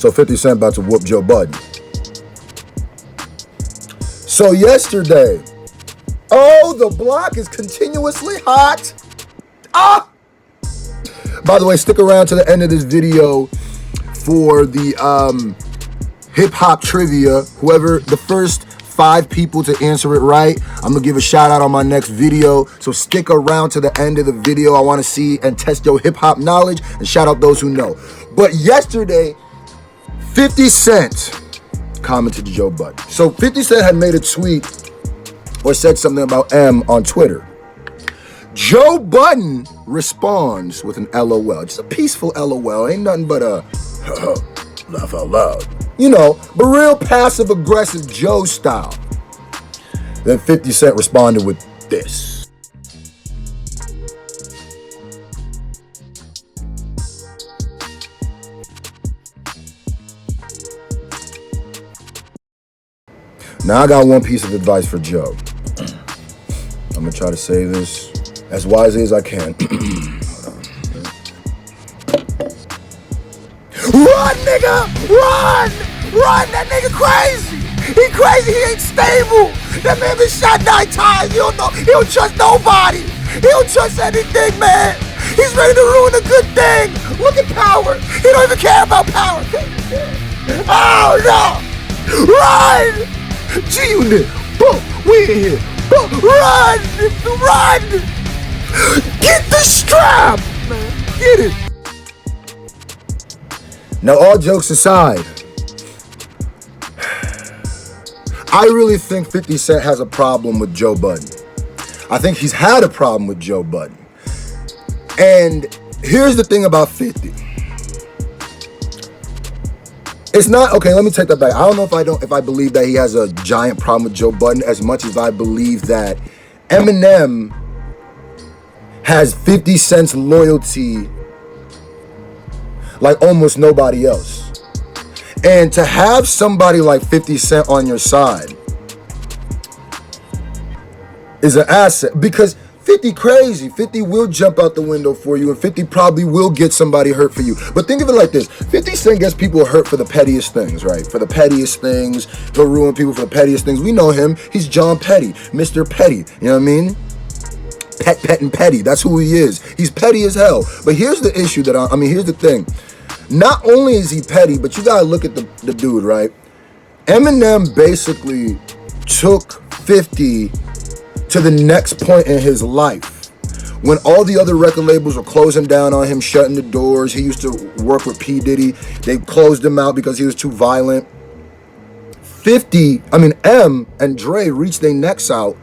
So 50 Cent about to whoop Joe Budden. So yesterday, oh, the block is continuously hot. Ah! By the way, stick around to the end of this video for the hip-hop trivia. Whoever, the first 5 people to answer it right, I'm gonna give a shout out on my next video. So stick around to the end of the video. I wanna see and test your hip-hop knowledge and shout out those who know. But yesterday, 50 Cent commented to Joe Budden. So 50 Cent had made a tweet or said something about M on Twitter. Joe Budden responds with an LOL, just a peaceful LOL, ain't nothing but a laugh out loud, you know, but real passive aggressive Joe style. Then 50 Cent responded with this. Now I got one piece of advice for Joe. I'm gonna try to say this as wisely as I can. Run, nigga! Run! Run! That nigga crazy! He crazy, he ain't stable! That man been shot 9 times, you don't know, he don't trust nobody! He don't trust anything, man! He's ready to ruin a good thing! Look at power! He don't even care about power! Oh no! Run! G-Unit! Boom! We in here! Boom! Run! Run! Get the strap! Man, get it! Now, all jokes aside, I really think 50 Cent has a problem with Joe Budden. I think he's had a problem with Joe Budden. And here's the thing about 50. It's not, okay, let me take that back. I don't know if I believe that he has a giant problem with Joe Budden as much as I believe that Eminem has 50 Cent's loyalty like almost nobody else. And to have somebody like 50 Cent on your side is an asset, because 50 crazy. 50 will jump out the window for you, and 50 probably will get somebody hurt for you. But think of it like this. 50 Cent gets people hurt for the pettiest things, right? For the pettiest things. He'll ruin people for the pettiest things. We know him. He's John Petty, Mr. Petty. You know what I mean? Pet and petty. That's who he is. He's petty as hell. But here's the issue that here's the thing. Not only is he petty, but you gotta look at the dude, right? Eminem basically took 50 to the next point in his life. When all the other record labels were closing down on him, shutting the doors. He used to work with P. Diddy. They closed him out because he was too violent. M and Dre reached their necks out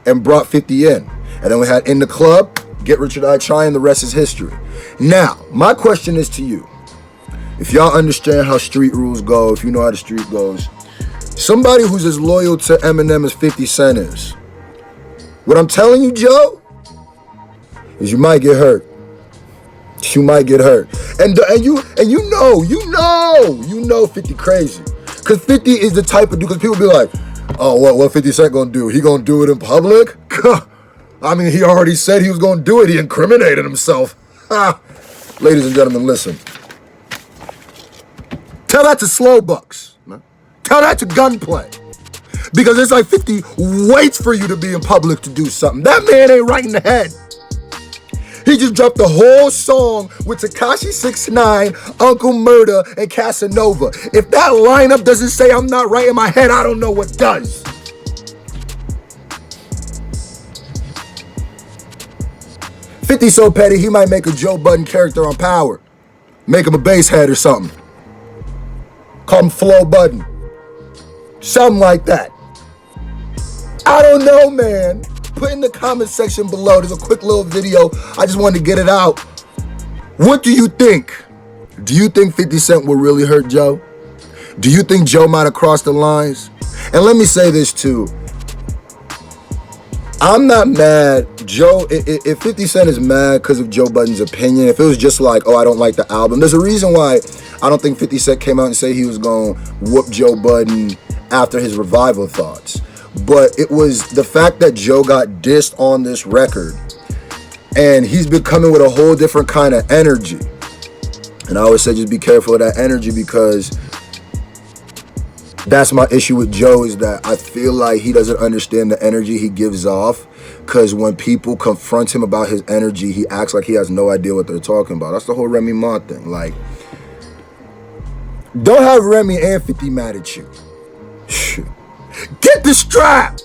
and brought 50 in. And then we had In the Club, Get Rich or Die Trying, the rest is history. Now, my question is to you. If y'all understand how street rules go, if you know how the street goes, somebody who's as loyal to Eminem as 50 Cent is, what I'm telling you, Joe, is you might get hurt. You might get hurt. And you know 50 crazy. Because 50 is the type of dude, because people be like, oh, what 50 Cent gonna do? He gonna do it in public? I mean, he already said he was gonna do it. He incriminated himself. Ladies and gentlemen, listen. Tell that to Slow Bucks. Man. Tell that to Gunplay. Because it's like 50 waits for you to be in public to do something. That man ain't right in the head. He just dropped the whole song with Tekashi 6ix9ine, Uncle Murda, and Casanova. If that lineup doesn't say I'm not right in my head, I don't know what does. '50 so petty, he might make a Joe Budden character on Power. Make him a bass head or something. Call him Flo Budden. Something like that. I don't know, man. Put in the comment section below. There's a quick little video. I just wanted to get it out. What do you think? Do you think 50 Cent will really hurt Joe? Do you think Joe might have crossed the lines? And let me say this too. I'm not mad. Joe, if 50 Cent is mad because of Joe Budden's opinion, if it was just like, oh, I don't like the album, there's a reason why I don't think 50 Cent came out and said he was going to whoop Joe Budden after his revival thoughts. But it was the fact that Joe got dissed on this record, and he's been coming with a whole different kind of energy. And I always say just be careful of that energy, because That's my issue with Joe, is that I feel like he doesn't understand the energy he gives off, because when people confront him about his energy, he acts like he has no idea what they're talking about. That's the whole Remy Ma thing. Like, don't have Remy and 50 mad at you. Get the strap!